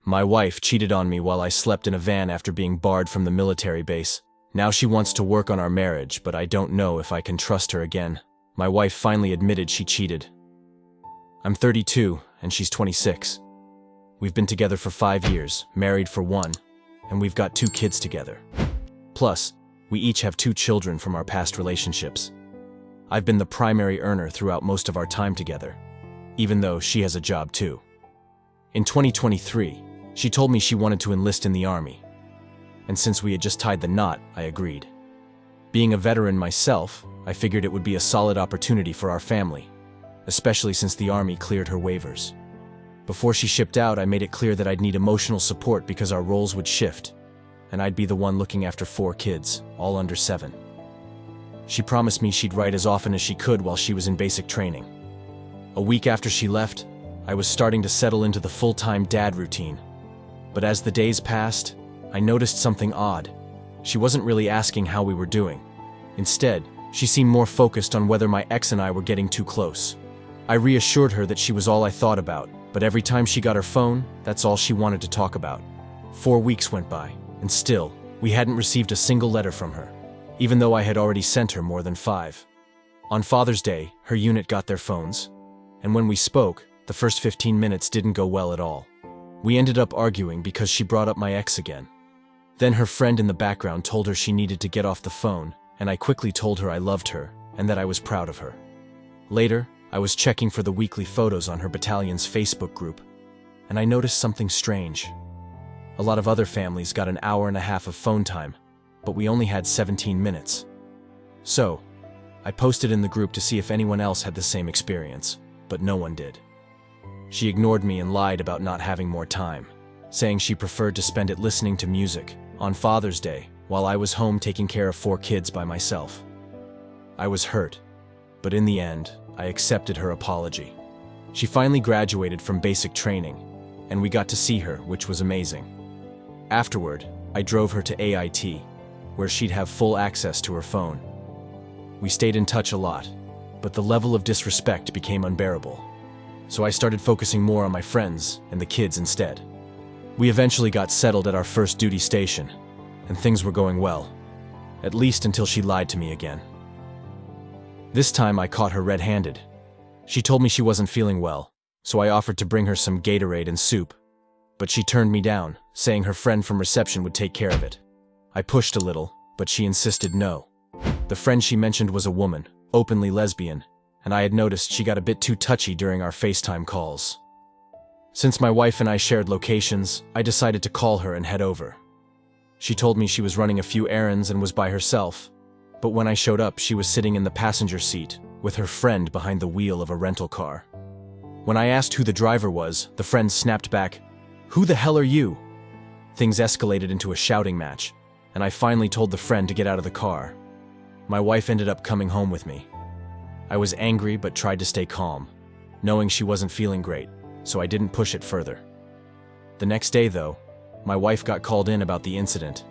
My wife cheated on me while I slept in a van after being barred from the military base. Now she wants to work on our marriage, but I don't know if I can trust her again. My wife finally admitted she cheated. I'm 32 and she's 26. We've been together for 5 years, married for 1, and we've got 2 kids together. Plus, we each have 2 children from our past relationships. I've been the primary earner throughout most of our time together, even though she has a job too. In 2023, she told me she wanted to enlist in the Army, and since we had just tied the knot, I agreed. Being a veteran myself, I figured it would be a solid opportunity for our family, especially since the Army cleared her waivers. Before she shipped out, I made it clear that I'd need emotional support because our roles would shift, and I'd be the one looking after 4 kids, all under 7. She promised me she'd write as often as she could while she was in basic training. A week after she left, I was starting to settle into the full-time dad routine. But as the days passed, I noticed something odd. She wasn't really asking how we were doing. Instead, she seemed more focused on whether my ex and I were getting too close. I reassured her that she was all I thought about, but every time she got her phone, that's all she wanted to talk about. 4 weeks went by, and still, we hadn't received a single letter from her, even though I had already sent her more than 5. On Father's Day, her unit got their phones, and when we spoke, the first 15 minutes didn't go well at all. We ended up arguing because she brought up my ex again. Then her friend in the background told her she needed to get off the phone, and I quickly told her I loved her and that I was proud of her. Later, I was checking for the weekly photos on her battalion's Facebook group, and I noticed something strange. A lot of other families got an hour and a half of phone time, but we only had 17 minutes. So, I posted in the group to see if anyone else had the same experience, but no one did. She ignored me and lied about not having more time, saying she preferred to spend it listening to music on Father's Day while I was home taking care of 4 kids by myself. I was hurt, but in the end, I accepted her apology. She finally graduated from basic training, and we got to see her, which was amazing. Afterward, I drove her to AIT, where she'd have full access to her phone. We stayed in touch a lot, but the level of disrespect became unbearable. So I started focusing more on my friends and the kids instead. We eventually got settled at our first duty station, and things were going well, at least until she lied to me again. This time I caught her red-handed. She told me she wasn't feeling well, so I offered to bring her some Gatorade and soup, but she turned me down, saying her friend from reception would take care of it. I pushed a little, but she insisted no. The friend she mentioned was a woman, openly lesbian, and I had noticed she got a bit too touchy during our FaceTime calls. Since my wife and I shared locations, I decided to call her and head over. She told me she was running a few errands and was by herself, but when I showed up, she was sitting in the passenger seat with her friend behind the wheel of a rental car. When I asked who the driver was, the friend snapped back, "Who the hell are you?" Things escalated into a shouting match, and I finally told the friend to get out of the car. My wife ended up coming home with me. I was angry but tried to stay calm, knowing she wasn't feeling great, so I didn't push it further. The next day, though, my wife got called in about the incident,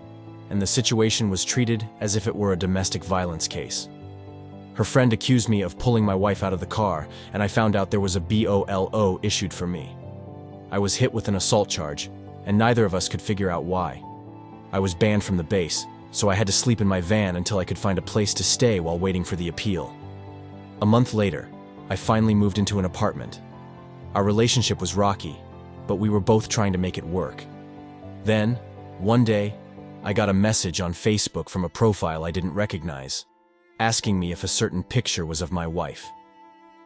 and the situation was treated as if it were a domestic violence case. Her friend accused me of pulling my wife out of the car, and I found out there was a BOLO issued for me. I was hit with an assault charge, and neither of us could figure out why. I was banned from the base, so I had to sleep in my van until I could find a place to stay while waiting for the appeal. A month later, I finally moved into an apartment. Our relationship was rocky, but we were both trying to make it work. Then, one day, I got a message on Facebook from a profile I didn't recognize, asking me if a certain picture was of my wife.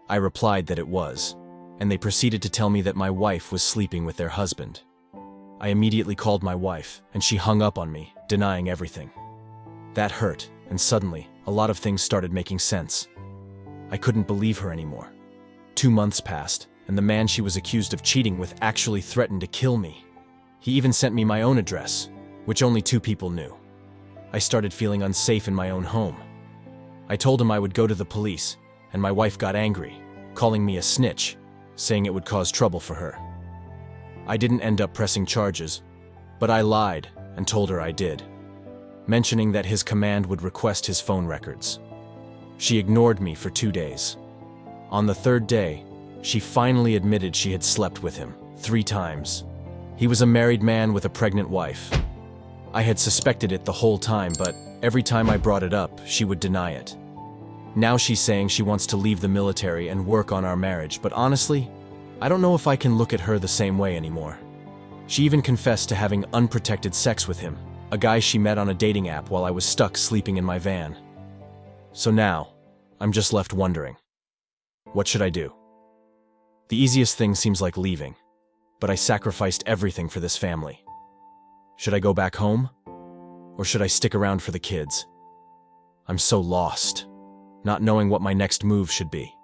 I replied that it was, and they proceeded to tell me that my wife was sleeping with their husband. I immediately called my wife, and she hung up on me, denying everything. That hurt, and suddenly, a lot of things started making sense. I couldn't believe her anymore. 2 months passed, and the man she was accused of cheating with actually threatened to kill me. He even sent me my own address, which only 2 people knew. I started feeling unsafe in my own home. I told him I would go to the police, and my wife got angry, calling me a snitch, saying it would cause trouble for her. I didn't end up pressing charges, but I lied and told her I did, mentioning that his command would request his phone records. She ignored me for 2 days. On the 3rd day, she finally admitted she had slept with him 3 times. He was a married man with a pregnant wife. I had suspected it the whole time, but every time I brought it up, she would deny it. Now she's saying she wants to leave the military and work on our marriage, but honestly, I don't know if I can look at her the same way anymore. She even confessed to having unprotected sex with him, a guy she met on a dating app while I was stuck sleeping in my van. So now, I'm just left wondering, what should I do? The easiest thing seems like leaving, but I sacrificed everything for this family. Should I go back home? Or should I stick around for the kids? I'm so lost, not knowing what my next move should be.